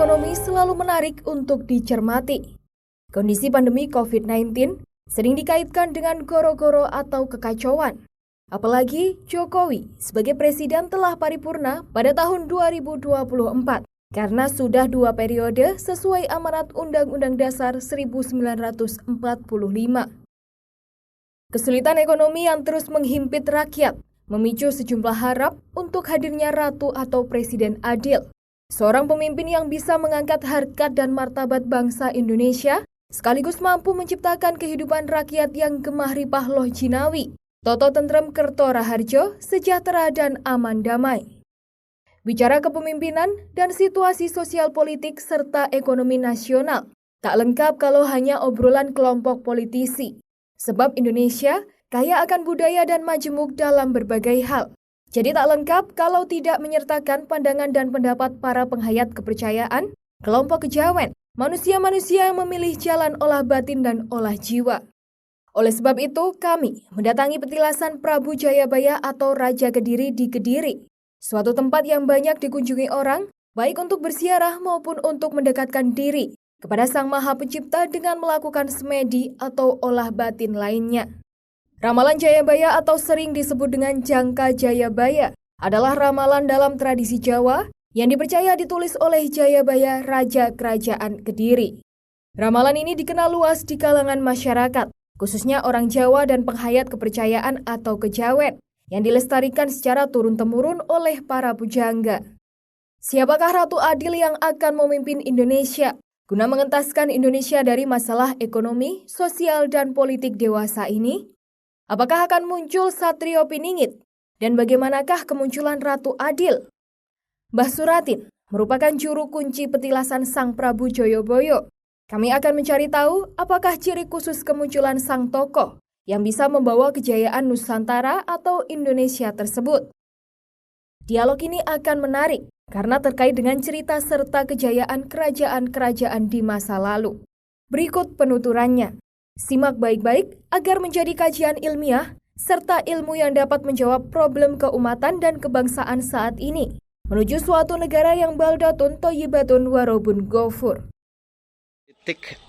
ekonomi selalu menarik untuk dicermati. Kondisi pandemi COVID-19 sering dikaitkan dengan goro-goro atau kekacauan. Apalagi Jokowi sebagai presiden telah paripurna pada tahun 2024 karena sudah 2 periode sesuai amanat Undang-Undang Dasar 1945. Kesulitan ekonomi yang terus menghimpit rakyat memicu sejumlah harap untuk hadirnya ratu atau presiden adil. Seorang pemimpin yang bisa mengangkat harkat dan martabat bangsa Indonesia sekaligus mampu menciptakan kehidupan rakyat yang gemah ripah loh jinawi, toto tentrem kerto raharjo, sejahtera dan aman damai. Bicara kepemimpinan dan situasi sosial politik serta ekonomi nasional, tak lengkap kalau hanya obrolan kelompok politisi. Sebab Indonesia kaya akan budaya dan majemuk dalam berbagai hal. Jadi tak lengkap kalau tidak menyertakan pandangan dan pendapat para penghayat kepercayaan, kelompok kejawen, manusia-manusia yang memilih jalan olah batin dan olah jiwa. Oleh sebab itu, kami mendatangi petilasan Prabu Jayabaya atau Raja Kediri di Kediri, suatu tempat yang banyak dikunjungi orang, baik untuk berziarah maupun untuk mendekatkan diri kepada Sang Maha Pencipta dengan melakukan semedi atau olah batin lainnya. Ramalan Jayabaya atau sering disebut dengan Jangka Jayabaya adalah ramalan dalam tradisi Jawa yang dipercaya ditulis oleh Jayabaya, Raja Kerajaan Kediri. Ramalan ini dikenal luas di kalangan masyarakat, khususnya orang Jawa dan penghayat kepercayaan atau kejawen, yang dilestarikan secara turun-temurun oleh para pujangga. Siapakah Ratu Adil yang akan memimpin Indonesia guna mengentaskan Indonesia dari masalah ekonomi, sosial, dan politik dewasa ini? Apakah akan muncul Satrio Piningit? Dan bagaimanakah kemunculan Ratu Adil? Mbah Suratin merupakan juru kunci petilasan Sang Prabu Joyoboyo. Kami akan mencari tahu apakah ciri khusus kemunculan sang tokoh yang bisa membawa kejayaan Nusantara atau Indonesia tersebut. Dialog ini akan menarik karena terkait dengan cerita serta kejayaan kerajaan-kerajaan di masa lalu. Berikut penuturannya. Simak baik-baik agar menjadi kajian ilmiah serta ilmu yang dapat menjawab problem keumatan dan kebangsaan saat ini menuju suatu negara yang baldatun thayyibatun warobun ghafur.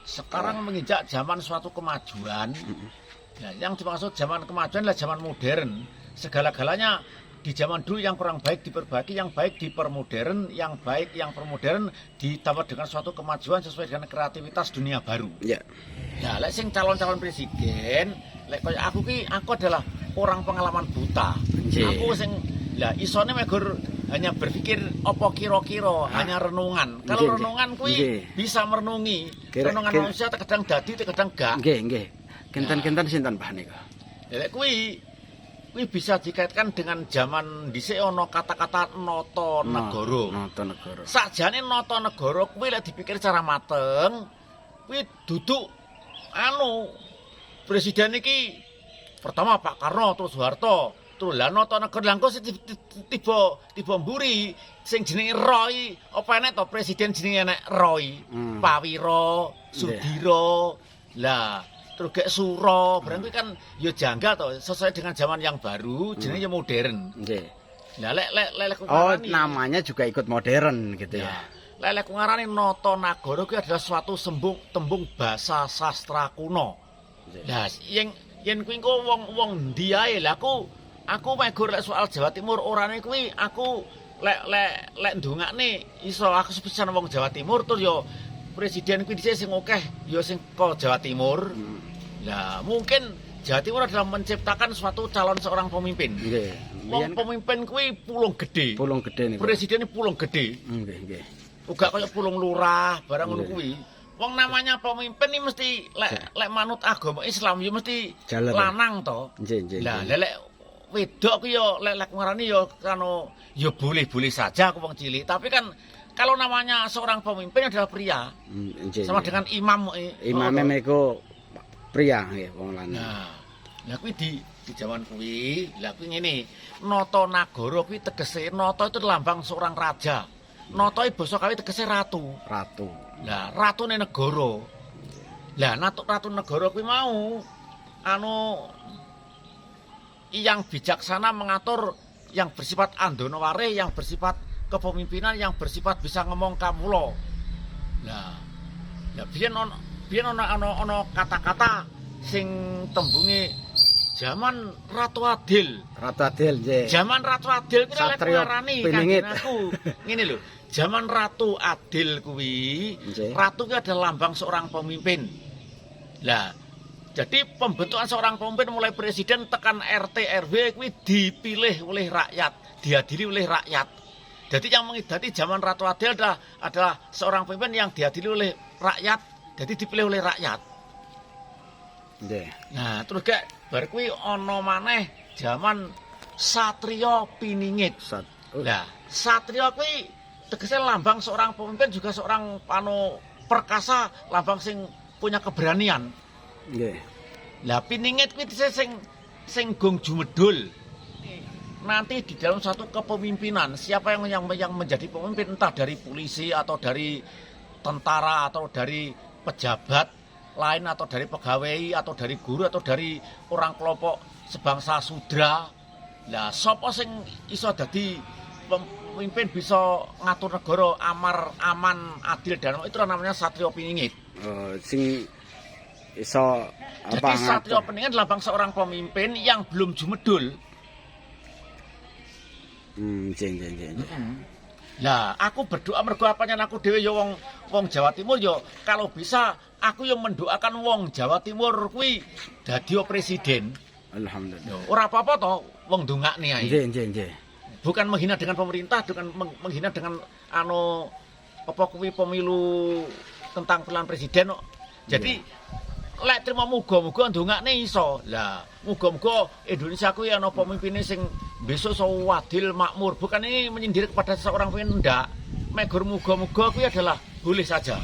Sekarang menginjak zaman suatu kemajuan. Ya, yang dimaksud zaman kemajuan adalah zaman modern. Segala-galanya di zaman dulu yang kurang baik diperbaiki, yang baik dipermodern, yang baik yang permodern ditambah dengan suatu kemajuan sesuai dengan kreativitas dunia baru. Ya. Ya, lek sing calon-calon presiden, lek kaya aku adalah orang pengalaman buta. Aku sing isone megur hanya berpikir apa kira-kira, hanya renungan. Kalau renungan kuwi bisa merenungi. Renungan manusia terkadang dadi, terkadang gak. Nggih. Kinten-kinten sinten Pak nika? Lek kuwi bisa dikaitkan dengan zaman dhisik ana kata-kata nata negara. Nata negara. Sakjane nata negara kuwi lek dipikir secara mateng, kuwi duduk presiden iki pertama Pak Karno, terus Soeharto, terus lah nata negara langko tiba mburi sing jenenge Roy, apa enek to presiden jenenge enek Roy, Pawiro, Sudiro. Lah terus kayak Suro, berarti kan ya janggal toh, sesuai dengan zaman yang baru, jenenge modern. Nggih. Lah lek namanya juga ikut modern gitu ya. Lek ngarani nata nagara kuwi adalah suatu tembung bahasa sastra kuno. Lah yen kuwi engko wong ndi ae lah aku megur lek soal Jawa Timur orane kuwi aku lek ndongakne iso aku sepisan wong Jawa Timur terus yo presiden kuwi dhisik sing akeh ya sing ke Jawa Timur. Lah mungkin Jawa Timur adalah menciptakan suatu calon seorang pemimpin. Nggih. Wong pemimpin kuwi pulung gede. Pulung gede niku. Presiden pulung gede. Nggih. Uga kaya pulung lurah barang ngono kuwi. Wong namanya pemimpin iki mesti lek manut agama Islam ya mesti lanang to. Nggih. Lah lek wedok kuwi ya lek ngarani ya kano ya boleh-boleh saja aku wong cilik, tapi kan kalau namanya seorang pemimpin adalah pria. Sama dengan imam. Imame niku pria nggih wong lanang. Lah kuwi di zaman kuwi, lah kuwi ngene. Nata nagara kuwi tegese nata itu lambang seorang raja. Nata basa kawi tegese ratu. Ratu. Lah ratune negara. Lah ratu negara kuwi mau yang bijaksana mengatur yang bersifat andonoware, yang bersifat kepemimpinan, yang bersifat bisa ngomong kamula. Lah, ya biyen ana kata-kata sing tembunge zaman Ratu Adil. Ratu Adil nggih. Zaman Ratu Adil kuwi lek Satrio ngarani Piningit. kanjeng aku. Ngene lho, zaman Ratu Adil kuwi, Nggih. ratu kuwi adalah lambang seorang pemimpin. Lah, jadi pembentukan seorang pemimpin mulai presiden tekan RT RW kuwi dipilih oleh rakyat, dihadiri oleh rakyat. Jadi yang mengidati zaman Ratu Adil adalah seorang pemimpin yang dihadiri oleh rakyat, jadi dipilih oleh rakyat. Nggih. Nah, terus kayak bar kuwi ana maneh zaman Satrio Piningit. Nah, Satrio kuwi tegese lambang seorang pemimpin juga seorang perkasa, lambang sing punya keberanian. Nggih. Lah Piningit kuwi sing gong jumedul. Nanti di dalam suatu kepemimpinan, siapa yang menjadi pemimpin, entah dari polisi atau dari tentara atau dari pejabat lain atau dari pegawai atau dari guru atau dari orang kelompok sebangsa sudra. Lah sapa sing iso dadi pemimpin bisa ngatur negara aman, adil dan itu namanya Satrio Piningit. Sing iso Jadi Satrio Piningit adalah seorang pemimpin yang belum jumedul. Nggih. Lah, aku berdoa mergo apanya aku dhewe ya wong Jawa Timur ya kalau bisa aku yang mendoakan wong Jawa Timur kuwi dadi presiden. Alhamdulillah. Ora apa-apa to wong ndongakne ae. Nggih. Bukan menghina dengan pemerintah, dengan menghina dengan apa kuwi pemilu tentang pilihan presiden kok. Jadi lek trimo muga-muga ndongakne iso. Lah, muga-muga Indonesia kuwi ana pemimpine sing besok iso adil makmur. Bukan ini menyindir kepada seorang pemimpin ndak. Megur muga-muga kuwi adalah boleh saja.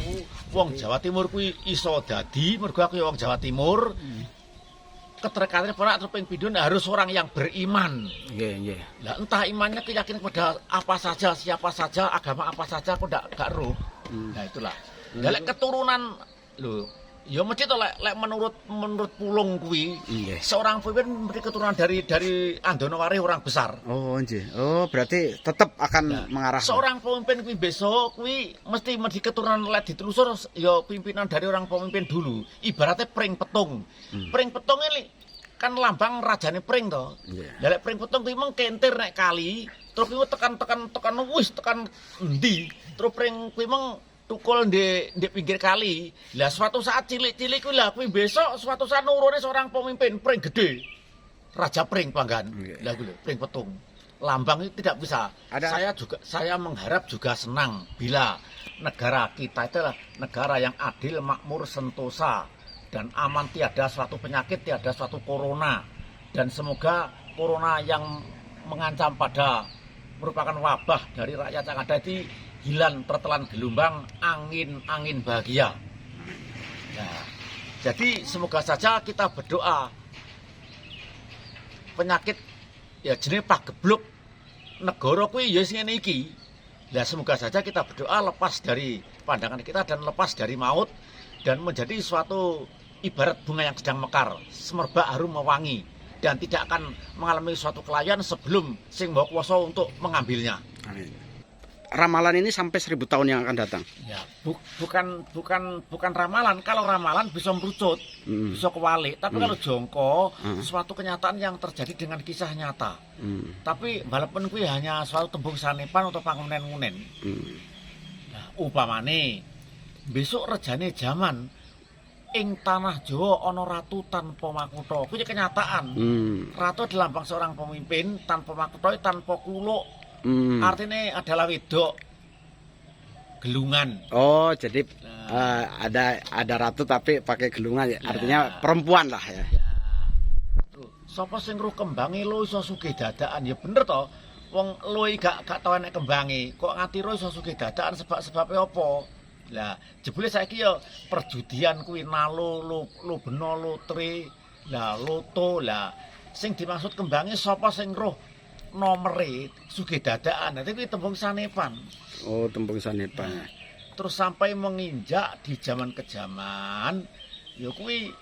Wong Jawa Timur kuwi iso dadi mergo aku ya wong Jawa Timur. Keterkaitannya pada atau pengpidun harus orang yang beriman. Nggih. Lah entah imannya keyakinan kepada apa saja, siapa saja, agama apa saja aku gak roh. Nah itulah. Lah lek keturunan lho, ya mesti to lek menurut Pulung kuwi, seorang pemimpin mesti keturunan dari Andonowari orang besar. Oh nggih. Oh berarti tetap akan mengarah. Seorang pemimpin kuwi besok kuwi mesti keturunan lek ditelusur ya pimpinan dari orang pemimpin dulu. Ibaratnya pring petung. Pring petung ini kan lambang rajane pring to. Lah lek pring petung kuwi mung kentir nek kali, terus kuwi tekan endi? Terus pring kuwi mung tukul di pinggir kali. Lah suatu saat cilik-cilik kuwi lah kuwi besok suatu saat nurune seorang pemimpin pring gede. Raja pring panggan. Lah kuwi lho pring petung. Lambang itu tidak bisa. Saya mengharap juga senang bila negara kita itu adalah negara yang adil, makmur, sentosa dan aman, tiada suatu penyakit, tiada suatu corona. Dan semoga corona yang mengancam pada merupakan wabah dari rakyat yang ada itu hilang tertelan gelombang angin bahagia. Nah, jadi semoga saja kita berdoa penyakit ya jenis pagebluk negara kuwi ya sing ngene iki. Lah semoga saja kita berdoa lepas dari pandangan kita dan lepas dari maut dan menjadi suatu ibarat bunga yang sedang mekar, semerbak harum mewangi dan tidak akan mengalami suatu kelayan sebelum sing maha kuwasa untuk mengambilnya. Amin. Ramalan ini sampai 1000 tahun yang akan datang. Ya, bukan ramalan. Kalau ramalan bisa merucut, bisa kewalik. Tapi kalau jongko, suatu kenyataan yang terjadi dengan kisah nyata. Tapi walaupun kuwi hanya suatu tembung sanepan atau pangunen-ngunen. Nah, upamane besok rejane zaman ing tanah Jawa ana ratu tanpa makutha. Kuwi kenyataan. Ratu adalah lambang seorang pemimpin tanpa makutha, tanpa kuluk. Artinya adalah wedok gelungan. Oh, jadi ada ratu tapi pakai gelungan ya. Artinya perempuan lah ya. Sapa sing roh kembange lo iso sugih dadakan ya bener to. Wong lo gak tau enek kembange, kok nganti roh iso sugih dadakan sebab-sebabe apa? Lah, jebule saiki ya perjudian kuwi nalo lo beno lotre, lah loto lah. Sing dimaksud kembange sapa sing roh nomere sugih dadakan. Nanti kuwi tembung sanepan. Oh, tembung sanepan. Terus sampai menginjak di zaman ke zaman ya kuwi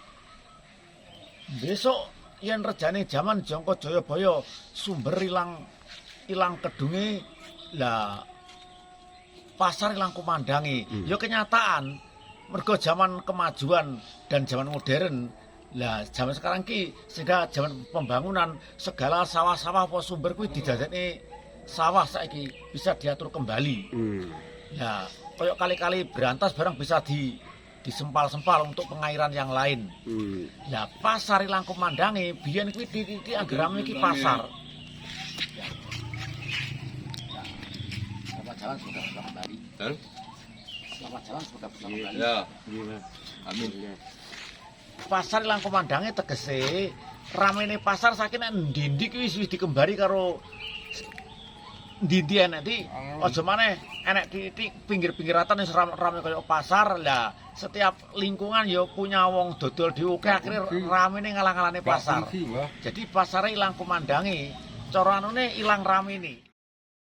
besok yen rejane zaman Jangka Jayabaya sumber ilang kedunge lah pasar ilang kumandangi. Ya kenyataan mergo zaman kemajuan dan zaman modern. Lah zaman sekarang ki sehingga zaman pembangunan segala sawah-sawah apa sumber kuwi didadekne sawah saiki bisa diatur kembali. Ya, koyok kali-kali berantas barang bisa disempal-sempal untuk pengairan yang lain. Ya, pasar ilang kumandange biyen kuwi di anggerame iki pasar. Ya. Selamat jalan sudah kembali. Selamat jalan sudah kembali. Ya. Amin. Pasar ilang kumandange tegese ramene pasar saiki nek ndi-ndi kuwi wis dikembari karo ndi-ndi enek iki aja maneh enek di pinggir-pinggiratan wis rame kaya pasar. Lah setiap lingkungan ya punya wong dodol dhewe akhirnya ramene ngalang-alane pasar. Jadi pasare ilang kumandange, cara anune ilang ramene.